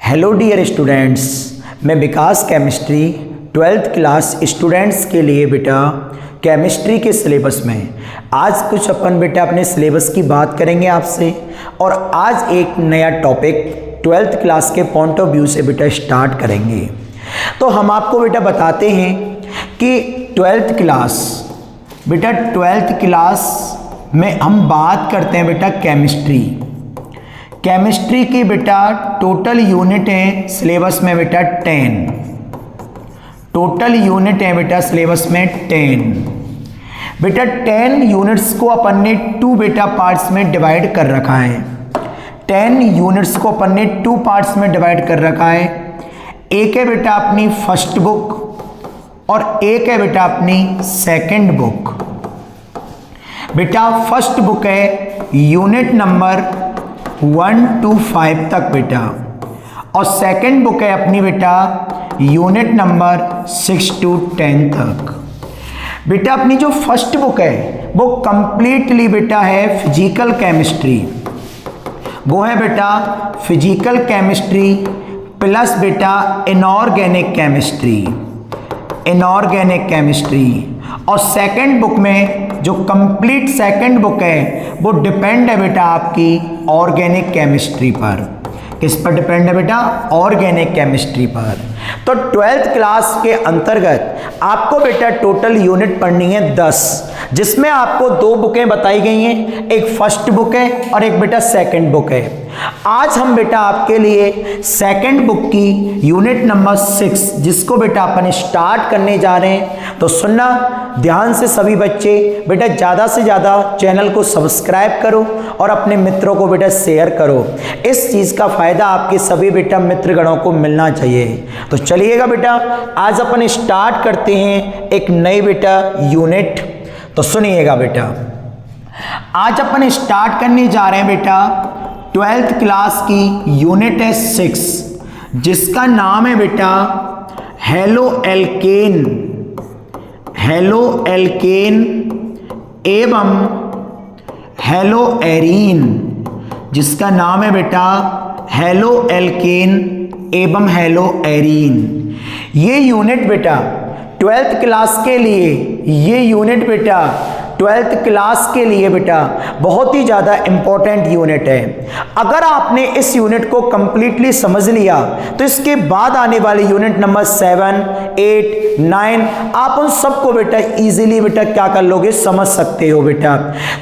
Hello dear students, मैं विकास chemistry 12th class students के लिए बेटा केमिस्ट्री के सिलेबस में आज कुछ अपन बेटा अपने सिलेबस की बात करेंगे आपसे। और आज एक नया टॉपिक 12th क्लास के पॉइंट ऑफ व्यू से बेटा स्टार्ट करेंगे। तो हम आपको बेटा बताते हैं कि 12th क्लास बेटा 12th क्लास में हम बात करते हैं बेटा केमिस्ट्री की बेटा टोटल यूनिट है सिलेबस में बेटा 10। टोटल यूनिट है बेटा सिलेबस में 10। बेटा 10 यूनिट्स को अपन ने 2 बेटा पार्ट्स में डिवाइड कर रखा है। 10 यूनिट्स को अपन ने 2 पार्ट्स में डिवाइड कर रखा है। एक है बेटा अपनी फर्स्ट बुक और एक है बेटा अपनी सेकंड बुक। बेटा फर्स्ट बुक है यूनिट नंबर 1 to 5 तक बेटा, और सेकंड बुक है अपनी बेटा यूनिट नंबर 6 to 10 तक। बेटा अपनी जो फर्स्ट बुक है वो कंप्लीटली बेटा है फिजिकल केमिस्ट्री। वो है बेटा फिजिकल केमिस्ट्री प्लस बेटा इनऑर्गेनिक केमिस्ट्री। और सेकंड बुक में जो कंप्लीट सेकंड बुक है वो डिपेंड है बेटा आपकी ऑर्गेनिक केमिस्ट्री पर। किस पर डिपेंड है बेटा? ऑर्गेनिक केमिस्ट्री पर। तो 12th क्लास के अंतर्गत आपको बेटा टोटल यूनिट पढ़नी है 10, जिसमें आपको 2 बुकें बताई गई हैं, एक फर्स्ट बुक है और एक बेटा सेकंड बुक है। आज हम बेटा आपके लिए सेकंड बुक की यूनिट नंबर 6 जिसको बेटा अपन स्टार्ट करने जा रहे हैं। तो सुनना ध्यान से सभी बच्चे, बेटा ज़्यादा से ज़्यादा चैनल को सब्सक्राइब करो और अपने मित्रों को बेटा शेयर करो। इस चीज़ का फ़ायदा आपके सभी बेटा मित्रगणों को मिलना चाहिए। तो चलिएगा बेटा आज अपन स्टार्ट करते हैं एक नई बेटा यूनिट। तो सुनिएगा बेटा, आज अपन स्टार्ट करने जा रहे हैं बेटा 12th क्लास की यूनिट है 6 जिसका नाम है बेटा हेलो एल्केन एवं हेलो एरीन, जिसका नाम है बेटा हेलो एल्केन एवं हेलो एरीन। ये यूनिट बेटा 12th क्लास के लिए, ये यूनिट बेटा 12th क्लास के लिए बेटा बहुत ही ज़्यादा इम्पोर्टेंट यूनिट है। अगर आपने इस यूनिट को कंप्लीटली समझ लिया तो इसके बाद आने वाले यूनिट नंबर 7, 8, 9 आप उन सबको बेटा इजीली बेटा क्या कर लोगे, समझ सकते हो बेटा।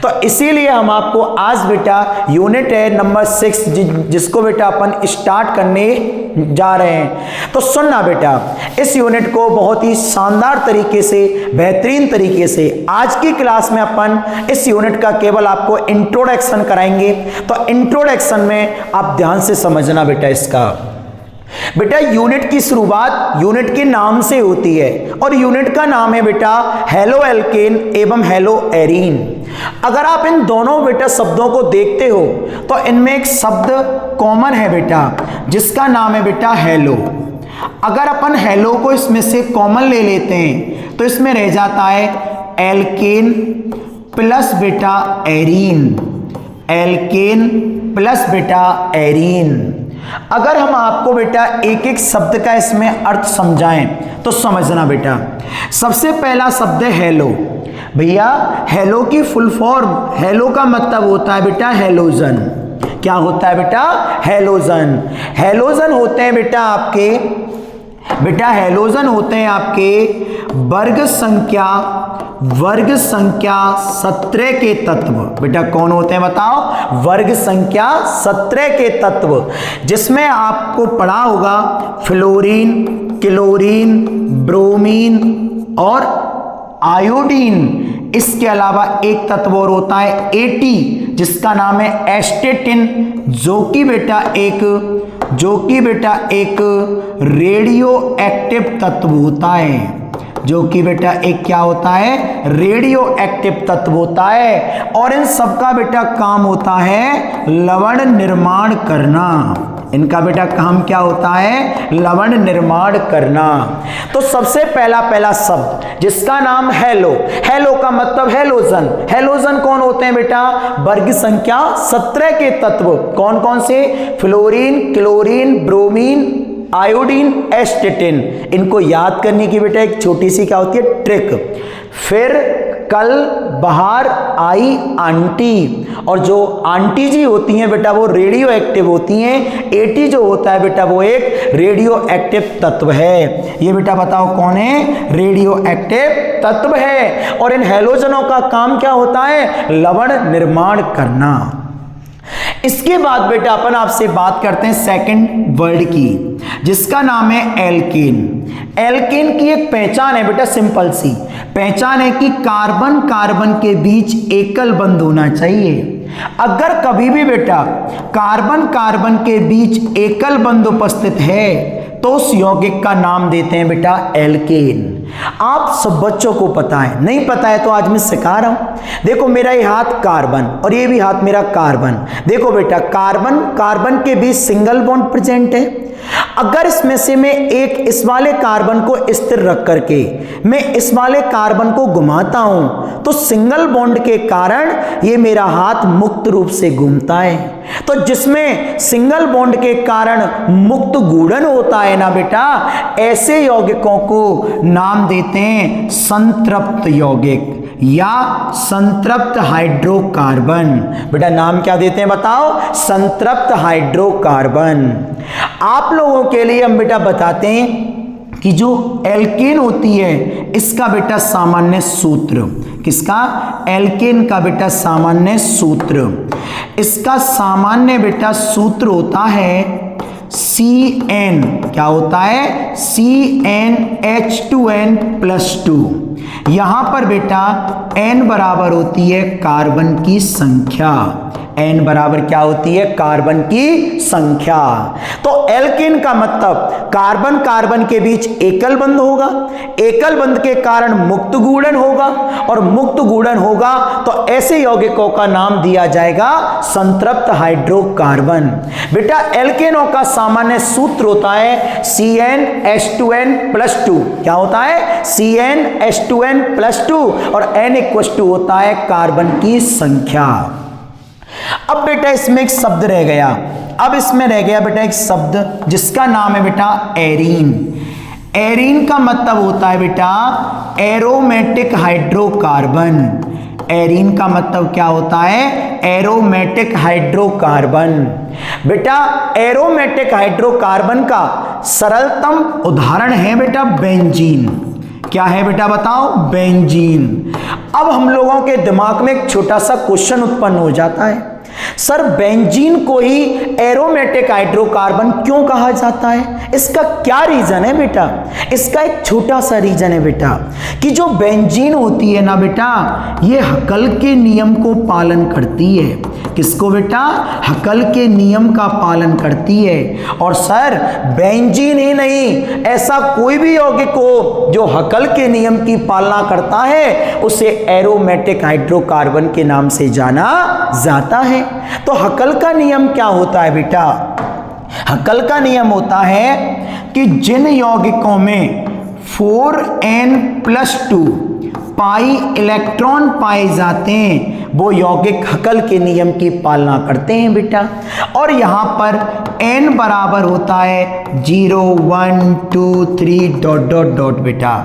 तो इसीलिए हम आपको आज बेटा यूनिट है नंबर 6 जिसको बेटा अपन स्टार्ट करने जा रहे हैं। तो सुनना बेटा, इस यूनिट को बहुत ही शानदार तरीके से, बेहतरीन तरीके से आज की क्लास में अपन इस यूनिट का केवल आपको इंट्रोडक्शन कराएंगे। तो इंट्रोडक्शन में आप ध्यान से समझना बेटा इसका। बेटा यूनिट की शुरुआत यूनिट के नाम से होती है और यूनिट का नाम है बेटा हेलो एल्केन एवं हेलो एरीन। अगर आप इन दोनों बेटा शब्दों को देखते हो तो इनमें एक शब्द कॉमन है बेटा जिसका नाम है बेटा हेलो। अगर अपन हेलो को इसमें से कॉमन ले लेते हैं तो इसमें रह जाता है एल्केन प्लस बेटा एरीन, एल्केन प्लस बेटा एरीन। अगर हम आपको बेटा एक एक शब्द का इसमें अर्थ समझाएं तो समझना बेटा। सबसे पहला शब्द है हेलो। भैया हेलो की फुल फॉर्म, हेलो का मतलब होता है बेटा हेलोजन। क्या होता है बेटा? हेलोजन। हेलोजन होते हैं बेटा आपके, बेटा हेलोजन होते हैं आपके वर्ग संख्या 17 के तत्व। बेटा कौन होते हैं बताओ? वर्ग संख्या 17 के तत्व, जिसमें आपको पढ़ा होगा फ्लोरीन, क्लोरीन, ब्रोमीन और आयोडीन। इसके अलावा एक तत्व और होता है एटी जिसका नाम है एस्टेटिन, जो कि बेटा एक रेडियो एक्टिव तत्व होता है। जो कि बेटा एक क्या होता है? रेडियो एक्टिव तत्व होता है। और इन सब का बेटा काम होता है लवण निर्माण करना। इनका बेटा काम क्या होता है? लवण निर्माण करना। तो सबसे पहला शब्द जिसका नाम हेलो, हेलो का मतलब हेलोजन। हेलोजन कौन होते हैं बेटा? वर्ग संख्या 17 के तत्व। कौन कौन से? Fluorine, chlorine, bromine, iodine, एस्टेटिन। इनको याद करने की बेटा एक छोटी सी क्या होती है? ट्रिक। फिर कल बाहर आई आंटी, और जो आंटी जी होती हैं बेटा वो रेडियो एक्टिव होती हैं। एटी जो होता है बेटा वो एक रेडियो एक्टिव तत्व है। ये बेटा बताओ कौन है? रेडियो एक्टिव तत्व है। और इन हैलोजनों का काम क्या होता है? लवण निर्माण करना। इसके बाद बेटा अपन आपसे बात करते हैं सेकंड वर्ड की, जिसका नाम है एल्केन। एल्केन की एक पहचान है बेटा, सिंपल सी पहचान है कि कार्बन कार्बन के बीच एकल बंध होना चाहिए। अगर कभी भी बेटा कार्बन कार्बन के बीच एकल बंध उपस्थित है तो उस यौगिक का नाम देते हैं बेटा एल्केन। आप सब बच्चों को पता है, नहीं पता है तो आज मैं सिखा रहा हूं। देखो मेरा ये हाथ कार्बन और ये भी हाथ मेरा कार्बन। देखो बेटा कार्बन कार्बन के बीच सिंगल बॉन्ड प्रेजेंट है। अगर इसमें से मैं एक इस वाले कार्बन को स्थिर रख करके मैं इस वाले कार्बन को घुमाता हूं तो सिंगल बॉन्ड के कारण ये मेरा हाथ मुक्त रूप से घूमता है। तो जिसमें सिंगल बॉन्ड के कारण मुक्त गुणन होता है ना बेटा, ऐसे यौगिकों को नाम देते हैं संतृप्त यौगिक या संतृप्त हाइड्रोकार्बन। बेटा नाम क्या देते हैं बताओ? संतृप्त हाइड्रोकार्बन। आप लोगों के लिए हम बेटा बताते हैं कि जो एल्केन होती है इसका बेटा सामान्य सूत्र, किसका? एल्केन का बेटा सामान्य सूत्र, इसका सामान्य बेटा सूत्र होता है CN। क्या होता है? CnH2n+2। यहां पर बेटा N बराबर होती है कार्बन की संख्या। N बराबर क्या होती है? कार्बन की संख्या। तो एल्केन का मतलब कार्बन कार्बन के बीच एकल बंध होगा, एकल बंध के कारण मुक्त गुणन होगा, और मुक्त गुणन होगा तो ऐसे यौगिकों का नाम दिया जाएगा संतृप्त हाइड्रोकार्बन। बेटा एल्केनों का सामान्य सूत्र होता है CnH2n+2। क्या होता है? CnH2n+2 और N = होता है कार्बन की संख्या। अब बेटा इसमें एक शब्द रह गया, अब इसमें रह गया बेटा एक शब्द जिसका नाम है बेटा एरीन। एरीन का मतलब होता है बेटा एरोमेटिक हाइड्रोकार्बन। एरीन का मतलब क्या होता है? Aromatic hydrocarbon. बेटा एरोमेटिक हाइड्रोकार्बन का सरलतम उदाहरण है बेटा बेंजीन। क्या है बेटा बताओ? बेंजीन। अब हम लोगों के दिमाग में एक छोटा सा क्वेश्चन उत्पन्न हो जाता है, सर बेंजीन को ही एरोमेटिक हाइड्रोकार्बन क्यों कहा जाता है? इसका क्या रीजन है बेटा? इसका एक छोटा सा रीजन है बेटा कि जो बेंजीन होती है ना बेटा, ये हकल के नियम को पालन करती है। किसको बेटा? हकल के नियम का पालन करती है। और सर बेंजीन ही नहीं, ऐसा कोई भी यौगिक हो जो हकल के नियम की पालना करता है उसे एरोमेटिक हाइड्रोकार्बन के नाम से जाना जाता है। तो हकल का नियम क्या होता है बेटा? हकल का नियम होता है कि जिन यौगिकों में 4n+2 पाई इलेक्ट्रॉन पाए जाते हैं वो यौगिक हकल के नियम की पालना करते हैं बेटा। और यहां पर n बराबर होता है 0 1 2 3 ... बेटा।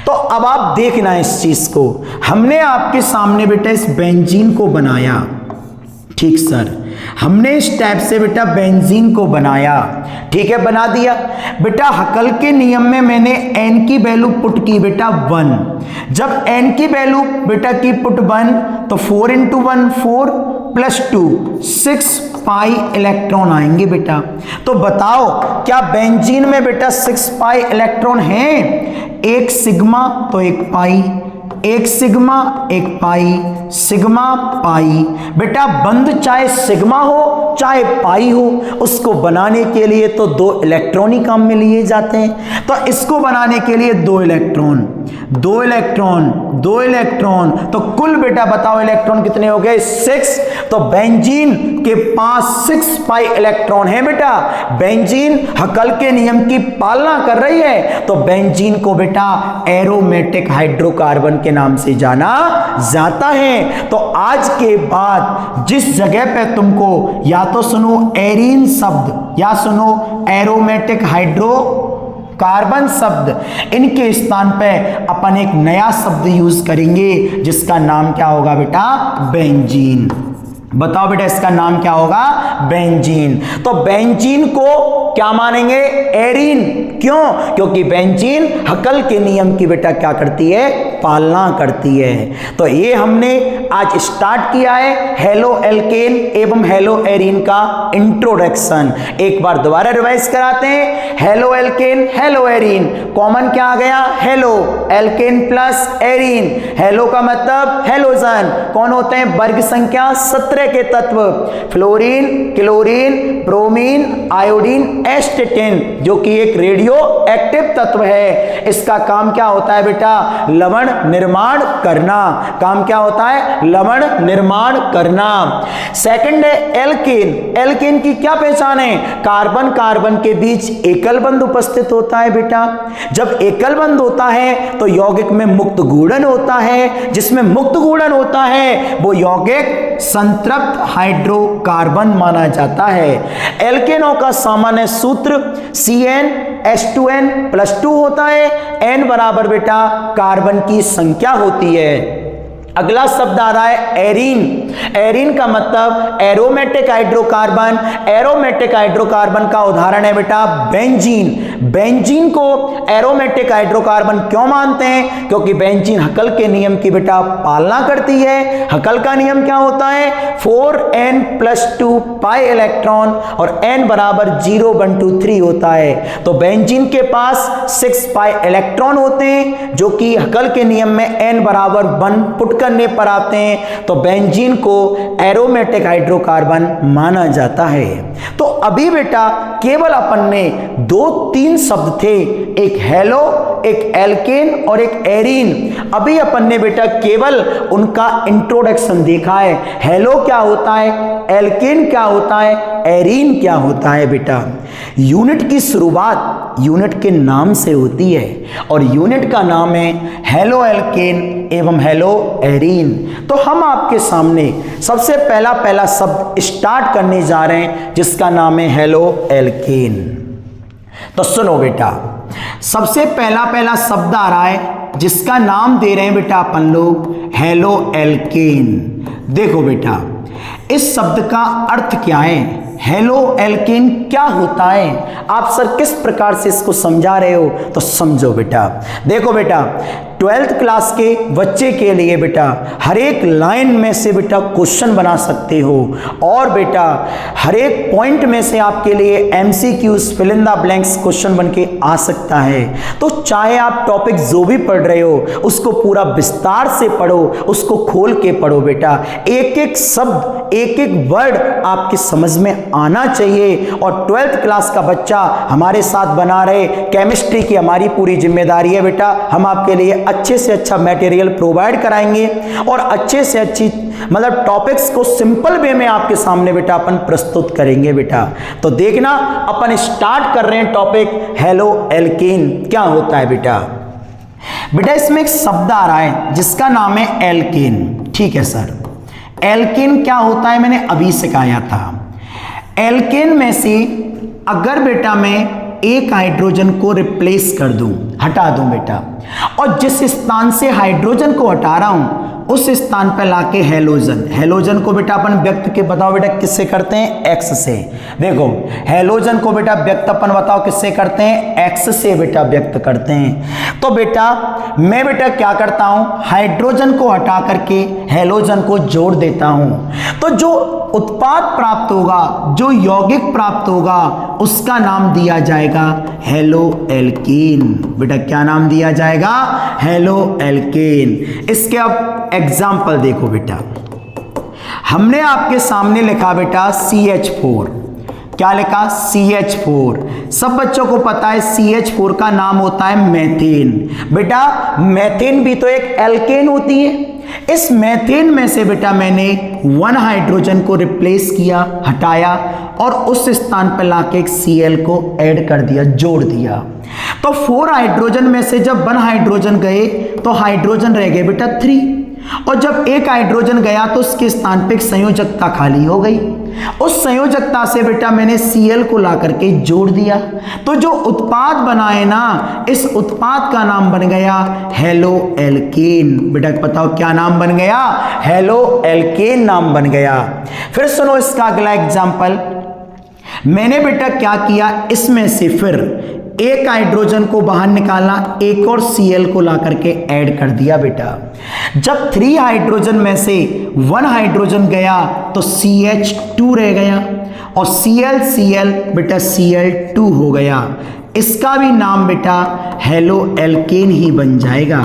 तो अब आप देखना इस चीज को, हमने आपके सामने बेटा इस बेंजीन को बनाया, ठीक सर, हमने इस टाइप से बेटा बेंजीन को बनाया, ठीक है, बना दिया बेटा। हकल के नियम में मैंने n की वैल्यू पुट की बेटा 1। जब n की वैल्यू बेटा की पुट 1 तो 4 × 1 4 + 2 6 पाई इलेक्ट्रॉन आएंगे बेटा। तो बताओ क्या बेंजीन में बेटा 6 पाई इलेक्ट्रॉन हैं? एक सिग्मा तो एक पाई, एक सिग्मा एक पाई, सिग्मा पाई। बेटा बंध चाहे सिग्मा हो चाहे पाई हो, उसको बनाने के लिए तो 2 इलेक्ट्रॉन ही काम में लिए जाते हैं। तो इसको बनाने के लिए 2 इलेक्ट्रॉन, 2 इलेक्ट्रॉन 2 इलेक्ट्रॉन, तो कुल बेटा बताओ इलेक्ट्रॉन कितने हो गए 6। तो बेंजीन के पास 6 पाई इलेक्ट्रॉन है बेटा। बेंजीन हकल के नियम की पालना कर रही है, तो बेंजीन को बेटा एरोमेटिक हाइड्रोकार्बन के नाम से जाना जाता है। तो आज के बाद जिस जगह पे तुमको या तो सुनो एरीन शब्द या सुनो एरोमेटिक हाइड्रो कार्बन शब्द, इनके स्थान पे अपन एक नया शब्द यूज करेंगे जिसका नाम क्या होगा बेटा बेंजीन। बताओ बेटा इसका नाम क्या होगा बेंजीन। तो बेंजीन को क्या मानेंगे एरीन, क्यों? क्योंकि बेंजीन हकल के नियम की बेटा क्या करती है पालना करती है। तो ये हमने आज स्टार्ट किया है हेलो एल्केन एवं हेलो एरीन का इंट्रोडक्शन। एक बार दोबारा रिवाइज कराते हैं। Haloalkane haloarene, common क्या आ गया halo, alkane plus arene. Halo का मतलब हेलोजन, कौन होते हैं वर्ग संख्या 17 के तत्व, फ्लोरीन, क्लोरीन, ब्रोमीन, आयोडीन, एस्टेटिन, जो कि एक रेडियो एक्टिव तत्व है। इसका काम क्या होता है बेटा लवण निर्माण करना। काम क्या होता है लवण निर्माण करना। सेकंड है एल्केन। एल्केन की क्या पहचान है? कार्बन कार्बन के बीच एकल बंध उपस्थित होता है बेटा। जब एकल बंध होता है तो यौगिक में मुक्त घूर्णन होता है, जिसमें मुक्त घूर्णन होता है वो यौगिक संतृप्त हाइड्रोकार्बन माना जाता है। एल्केनों का सामान्य सूत्र CnH2n+2 होता है। N बराबर बेटा कार्बन की संख्या होती है। अगला शब्द आ रहा है एरीन। एरीन का मतलब एरोमेटिक हाइड्रोकार्बन। एरोमेटिक हाइड्रोकार्बन का उदाहरण है बेटा बेंजीन। बेंजीन को एरोमेटिक हाइड्रोकार्बन क्यों मानते हैं? क्योंकि बेंजीन हकल के नियम की बेटा पालना करती है। हकल का नियम क्या होता है 4n+2 पाई इलेक्ट्रॉन और n बराबर 0 1 2 3 होता है। तो बेंजीन के पास 6 पाई इलेक्ट्रॉन होते हैं जो कि हकल के नियम में n बराबर 1 पुट करने पर आते हैं। तो बेंजीन को एरोमेटिक हाइड्रोकार्बन माना जाता है। तो अभी बेटा केवल अपन ने 2-3 शब्द थे, एक हेलो, एक एल्केन और एक एरीन। अभी अपन ने बेटा केवल उनका इंट्रोडक्शन देखा है। हेलो क्या होता है, एल्केन क्या होता है, एरीन क्या होता है बेटा। यूनिट की शुरुआत यूनिट के नाम से होती है और यूनिट का नाम है हेलो एल्केन एवं हेलो एरीन। तो हम आपके सामने सबसे पहला शब्द स्टार्ट करने जा रहे हैं जिसका नाम है हेलो एल्केन। तो सुनो बेटा, सबसे पहला शब्द आ रहा है जिसका नाम दे रहे हैं बेटा अपन लोग हेलो एल्केन। देखो बेटा इस शब्द का अर्थ क्या है, हेलो एल्केन क्या होता है। आप सर किस प्रकार से इसको समझा रहे हो, तो समझो बेटा। देखो बेटा 12th क्लास के बच्चे के लिए बेटा हर एक लाइन में से बेटा क्वेश्चन बना सकते हो और बेटा हर एक पॉइंट में से आपके लिए MCQs fill in the blanks question बन के आ सकता है। तो चाहे आप टॉपिक जो भी पढ़ रहे हो उसको पूरा विस्तार से पढ़ो, उसको खोल के पढ़ो बेटा। एक एक शब्द एक एक वर्ड आपके समझ में आना चाहिए। और 12th क्लास का बच्चा हमारे साथ बना रहे, केमिस्ट्री की हमारी पूरी जिम्मेदारी है बेटा। हम आपके लिए अच्छे से अच्छा मटेरियल प्रोवाइड कराएंगे और अच्छे से अच्छी मतलब टॉपिक्स को सिंपल वे में आपके सामने बेटा अपन प्रस्तुत करेंगे बेटा। तो देखना अपन स्टार्ट कर रहे हैं टॉपिक हेलो एल्केन क्या होता है बेटा। बेटा इसमें एक शब्द आ रहा है जिसका नाम है एल्केन। ठीक है सर, एल्केन क्या होता है मैंने अभी सिखाया था। एल्केन में से अगर बेटा मैं एक हाइड्रोजन को रिप्लेस कर दूं, हटा दूं बेटा, और जिस स्थान से हाइड्रोजन को हटा रहा हूं उस स्थान पर लाके हेलोजन, हेलोजन को बेटा अपन व्यक्त के बताओ बेटा किससे करते हैं एक्स से। देखो हेलोजन को बेटा व्यक्त अपन बताओ किससे करते हैं एक्स से बेटा व्यक्त करते हैं। तो बेटा मैं बेटा क्या करता हूं हाइड्रोजन को हटा करके हेलोजन को जोड़ देता हूं। तो जो उत्पाद प्राप्त होगा, जो यौगिक प्राप्त होगा उसका नाम दिया जाएगा हेलो एल्केन। बेटा क्या नाम दिया जाएगा हेलो एल्केन। इसके अब एग्जाम्पल देखो बेटा, हमने आपके सामने लिखा बेटा CH4, क्या लिखा, CH4। सब बच्चों को पता है CH4 का नाम होता है मेथेन। बेटा मेथेन भी तो एक एल्केन होती है। इस मेथेन में से बेटा मैंने 1 हाइड्रोजन को रिप्लेस किया, हटाया, और उस स्थान पर लाके एक Cl को ऐड कर दिया, जोड़ दिया। तो 4 हाइड्रोजन में से जब 1 हाइड्रोजन गए तो हाइड्रोजन रह गए बेटा 3, और जब एक हाइड्रोजन गया तो उसके स्थान पे एक संयोजकता खाली हो गई। उस संयोजकता से बेटा मैंने Cl को ला करके जोड़ दिया, तो जो उत्पाद बना है ना, इस उत्पाद का नाम बन गया हेलो एल्केन। बेटा बताओ क्या नाम बन गया, हेलो एल्केन नाम बन गया। फिर सुनो इसका अगला एग्जाम्पल। मैंने बेटा क्या किया, इसमें से फिर एक हाइड्रोजन को बाहर निकाला, एक और Cl को ला करके ऐड कर दिया। बेटा जब 3 हाइड्रोजन में से 1 हाइड्रोजन गया तो CH2 रह गया, और Cl बेटा Cl2 हो गया। इसका भी नाम बेटा हेलो एल्केन ही बन जाएगा।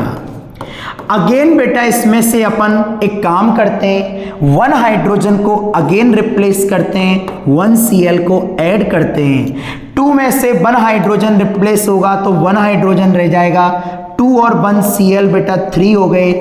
अगेन बेटा इसमें से अपन एक काम करते हैं, 1 हाइड्रोजन को अगेन रिप्लेस करते हैं, 1 Cl को ऐड करते हैं। 2 में से 1 हाइड्रोजन रिप्लेस होगा तो 1 हाइड्रोजन रह जाएगा, 2 और 1 Cl बेटा 3 हो गए।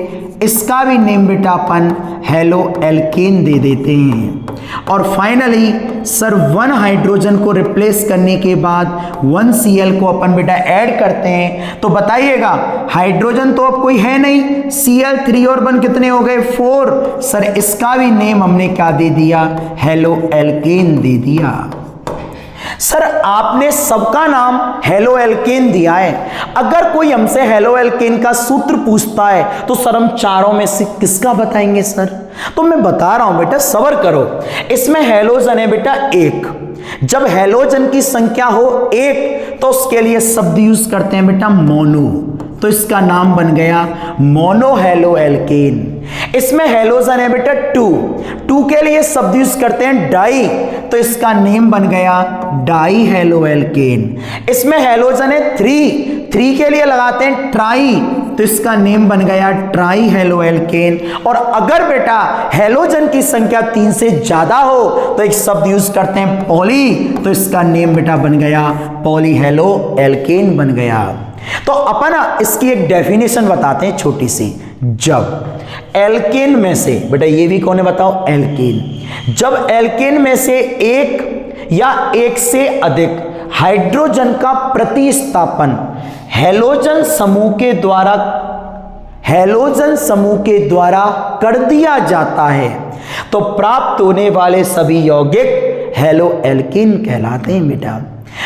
इसका भी नेम बेटा अपन हेलो एल्केन दे देते हैं। और फाइनली सर 1 हाइड्रोजन को रिप्लेस करने के बाद 1 Cl को अपन बेटा ऐड करते हैं, तो बताइएगा हाइड्रोजन तो अब कोई है नहीं, Cl 3 और 1 कितने हो गए, 4। सर इसका भी नेम हमने क्या दे दिया, हेलो एल्केन दे दिया। सर आपने सबका नाम हेलो एल्केन दिया है, अगर कोई हमसे हेलो एल्केन का सूत्र पूछता है तो सर हम चारों में से किसका बताएंगे सर? तो मैं बता रहा हूं बेटा, सब्र करो। इसमें हेलोजन है बेटा 1। जब हेलोजन की संख्या हो 1 तो उसके लिए शब्द यूज करते हैं बेटा मोनो, तो इसका नाम बन गया मोनो हेलो एल्केन। इसमें हेलोजन है बेटा 2 के लिए शब्द यूज करते हैं डाई, तो इसका नेम बन गया डाई हेलो एल्केन। इसमें हेलोजन है 3 के लिए लगाते हैं ट्राई, तो इसका नेम बन गया ट्राई हेलो एल्केन। और अगर बेटा हेलोजन की संख्या 3 से ज्यादा हो तो एक शब्द यूज करते हैं पॉली, तो इसका नेम बेटा बन गया पॉली हेलो एल्केन बन गया। तो अपन इसकी एक डेफिनेशन बताते हैं छोटी सी। जब एल्केन में से, बेटा ये भी कौन है बताओ, एल्केन। जब एल्केन में से एक या एक से अधिक हाइड्रोजन का प्रतिस्थापन हेलोजन समूह के द्वारा कर दिया जाता है तो प्राप्त होने वाले सभी यौगिक हेलो एल्केन कहलाते हैं बेटा।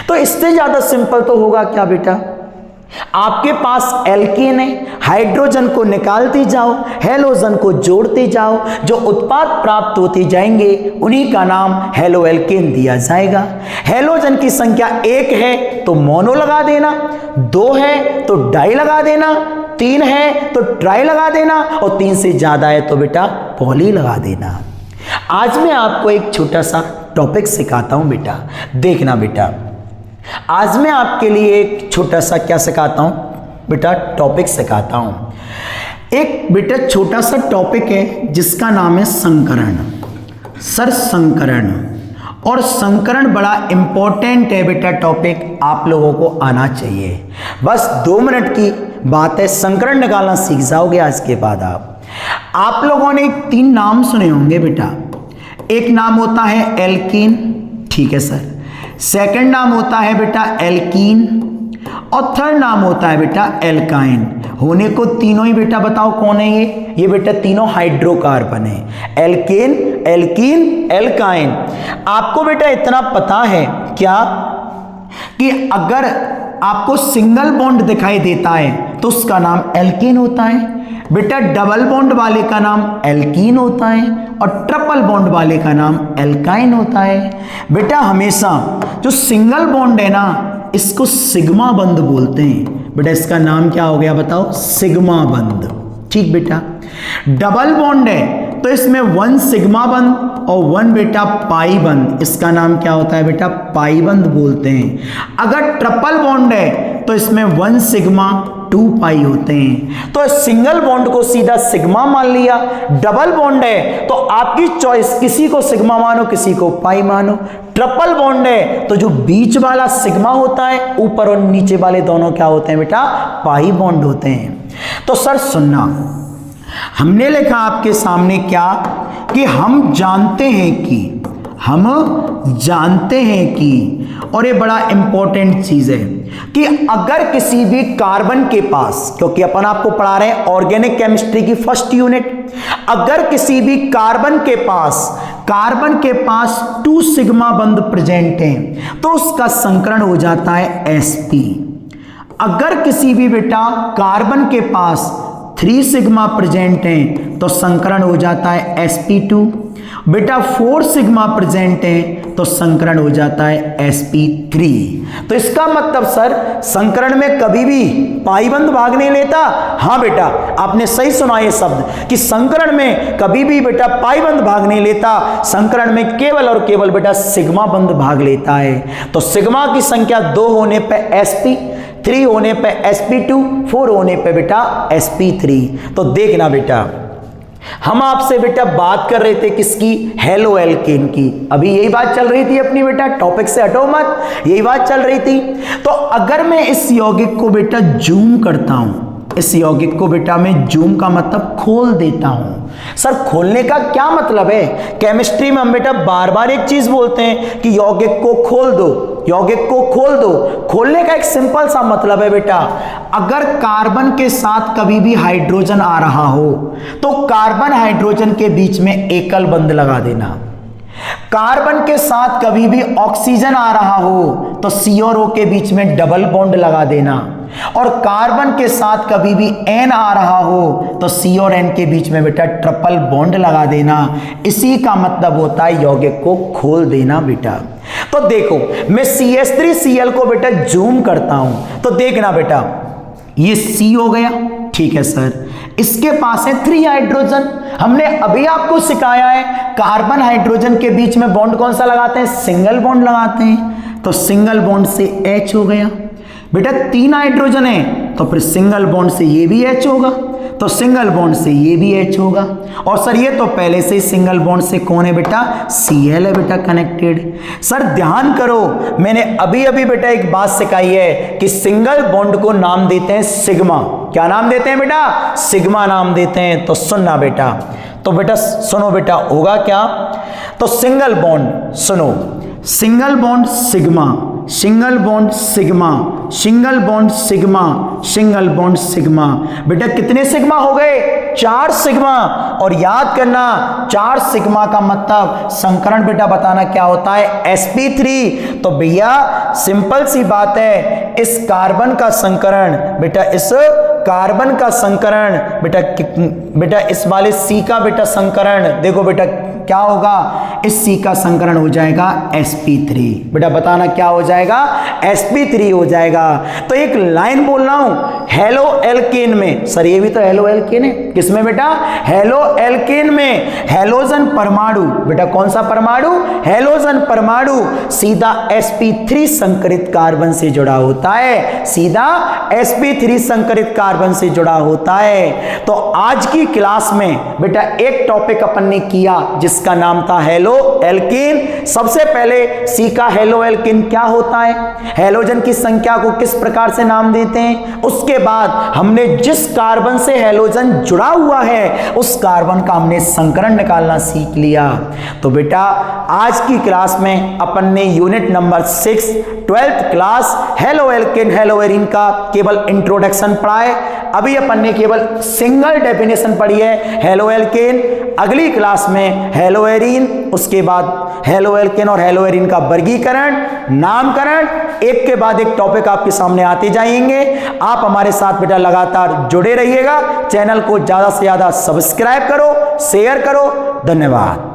तो इससे ज्यादा सिंपल तो होगा क्या बेटा, आपके पास एल्केन है, हाइड्रोजन को निकालते जाओ, हेलोजन को जोड़ते जाओ, जो उत्पाद प्राप्त होते जाएंगे उन्हीं का नाम हेलो एल्केन दिया जाएगा। हेलोजन की संख्या 1 है तो मोनो लगा देना, 2 है तो डाई लगा देना, 3 है तो ट्राई लगा देना, और 3 से ज्यादा है तो बेटा पॉली लगा देना। आज मैं आपको एक छोटा सा टॉपिक सिखाता हूं बेटा, देखना बेटा। आज मैं आपके लिए एक छोटा सा क्या सिखाता हूं बेटा, टॉपिक सिखाता हूं। एक बेटा छोटा सा टॉपिक है जिसका नाम है संकरण। सर संकरण, और संकरण बड़ा इंपॉर्टेंट है बेटा टॉपिक, आप लोगों को आना चाहिए। बस 2 मिनट की बात है, संकरण निकालना सीख जाओगे आज के बाद। आप लोगों ने 3 नाम सुने होंगे बेटा। एक नाम होता है एल्कीन, ठीक है सर। सेकंड नाम होता है बेटा एल्कीन, और थर्ड नाम होता है बेटा एल्काइन। होने को तीनों ही बेटा बताओ कौन है ये बेटा तीनों हाइड्रोकार्बन है, एल्केन, एल्कीन, एल्काइन। आपको बेटा इतना पता है क्या कि अगर आपको सिंगल बॉन्ड दिखाई देता है तो उसका नाम एल्केन होता है बेटा, डबल बॉन्ड वाले का नाम एल्कीन होता है, और ट्रिपल बॉन्ड वाले का नाम एल्काइन होता है। बेटा हमेशा जो सिंगल बॉन्ड है ना, इसको सिग्मा बंध बोलते हैं बेटा, इसका नाम क्या हो गया बताओ, सिग्मा बंध, ठीक बेटा। डबल बॉन्ड है तो इसमें 1 सिग्मा बंध और 1 बेटा पाई बंध, इसका नाम क्या होता है बेटा, पाई बंध बोलते हैं। अगर ट्रिपल बॉन्ड है तो इसमें 1 सिग्मा 2 पाई होते हैं। तो सिंगल बॉन्ड को सीधा सिग्मा मान लिया। डबल बॉन्ड है तो आपकी चॉइस, किसी को सिग्मा मानो किसी को पाई मानो। ट्रिपल बॉन्ड है तो जो बीच वाला सिग्मा होता है, ऊपर और नीचे वाले दोनों क्या होते हैं बेटा, पाई बॉन्ड होते हैं। तो सर सुनना, हमने लिखा आपके सामने क्या कि हम जानते हैं कि और ये बड़ा इंपॉर्टेंट चीज है कि अगर किसी भी कार्बन के पास, क्योंकि अपन आपको पढ़ा रहे हैं ऑर्गेनिक केमिस्ट्री की फर्स्ट यूनिट, अगर किसी भी कार्बन के पास 2 सिग्मा बंध प्रेजेंट हैं तो उसका संकरण हो जाता है sp। अगर किसी भी बेटा कार्बन के पास 3 सिग्मा प्रेजेंट हैं तो संकरण हो जाता है sp2। बेटा 4 सिग्मा प्रेजेंट है तो संकरण हो जाता है sp3। तो इसका मतलब सर संकरण में कभी भी पाई बंध भाग नहीं लेता। हाँ बेटा, आपने सही सुना ये शब्द कि संकरण में कभी भी बेटा पाई बंध भाग नहीं लेता, संकरण में केवल और केवल बेटा सिग्मा बंध भाग लेता है। तो सिग्मा की संख्या 2 होने पे sp, 3 होने पे sp2, 4 होने पे बेटा sp3। तो देखना बेटा, हम आपसे बेटा बात कर रहे थे किसकी, हेलो एल्केन की। अभी यही बात चल रही थी अपनी बेटा, टॉपिक से हटो मत, यही बात चल रही थी। तो अगर मैं इस यौगिक को बेटा जूम करता हूं, इस यौगिक को बेटा मैं जूम का मतलब खोल देता हूं। सर खोलने का क्या मतलब है? केमिस्ट्री में हम बेटा बार बार एक चीज बोलते हैं कि यौगिक को खोल दो, यौगिक को खोल दो। खोलने का एक सिंपल सा मतलब है बेटा, अगर कार्बन के साथ कभी भी हाइड्रोजन आ रहा हो तो कार्बन हाइड्रोजन के बीच में एकल बंध लगा देना। कार्बन के साथ कभी भी ऑक्सीजन आ रहा हो तो C और O के बीच में डबल बॉन्ड लगा देना। और कार्बन के साथ कभी भी N आ रहा हो तो C और N के बीच में बेटा ट्रिपल बॉन्ड लगा देना। इसी का मतलब होता है यौगिक को खोल देना बेटा। तो देखो मैं CH3Cl को बेटा जूम करता हूं तो देखना बेटा, ये C हो गया, ठीक है सर, इसके पास है 3 हाइड्रोजन। हमने अभी आपको सिखाया है कार्बन हाइड्रोजन के बीच में बॉन्ड कौन सा लगाते हैं, सिंगल बॉन्ड लगाते हैं। तो सिंगल बॉन्ड से H हो गया बेटा, 3 हाइड्रोजन है तो फिर सिंगल बॉन्ड से ये भी H होगा, तो सिंगल बॉन्ड से ये भी H होगा। और सर ये तो पहले से ही सिंगल बॉन्ड से कौन है बेटा, Cl है बेटा कनेक्टेड। सर ध्यान करो, मैंने अभी अभी बेटा एक बात सिखाई है कि सिंगल बॉन्ड को नाम देते हैं सिग्मा। क्या नाम देते हैं बेटा, सिग्मा नाम देते हैं। तो सुनना बेटा, तो बेटा सुनो बेटा होगा क्या, तो सिंगल बॉन्ड सुनो, single bond sigma, single bond sigma, single bond sigma, single bond sigma. बेटा कितने सिग्मा हो गए, 4 सिग्मा। और याद करना 4 सिग्मा का मतलब संकरण बेटा बताना क्या होता है, sp3। तो भैया सिंपल सी बात है, इस कार्बन का संकरण बेटा, इस कार्बन का संकरण बेटा इस वाले C का बेटा संकरण, देखो बेटा क्या होगा, इस C का संकरण हो जाएगा sp3। बेटा बताना क्या हो जाएगा, sp3 हो जाएगा। तो एक लाइन बोल रहा हूं, हेलो एल्केन में, सर ये भी तो हेलो एल्केन है, किसमें बेटा, हेलो एल्केन में हेलोजन परमाणु, बेटा कौन सा परमाणु, हेलोजन परमाणु सीधा sp3 संकरित कार्बन से जुड़ा होता है, सीधा sp3 संकरित कार्बन से जुड़ा होता है। तो आज की क्लास में बेटा एक टॉपिक अपन ने किया जिसका नाम था हेलो एल्केन। सबसे पहले C का हेलो एल्केन क्या होता है, हेलोजन की संख्या को किस प्रकार से नाम देते हैं, उसके बाद हमने जिस कार्बन से हेलोजन जुड़ा हुआ है उस कार्बन का हमने संकरण निकालना सीख लिया। तो बेटा आज की क्लास में अपन ने unit number 6 12th class halo alkane haloarene का केवल इंट्रोडक्शन पढ़ा है। अभी अपन ने केवल सिंगल डेफिनेशन पढ़ी है हेलो एल्केन। अगली क्लास में हेलो एरीन, उसके बाद हेलो एल्केन और हेलो एरीन का वर्गीकरण, नामकरण, एक के बाद एक टॉपिक आपके सामने आते जाएंगे। आप हमारे साथ बेटा लगातार जुड़े रहिएगा। चैनल को ज्यादा से ज्यादा सब्सक्राइब करो, शेयर करो। धन्यवाद।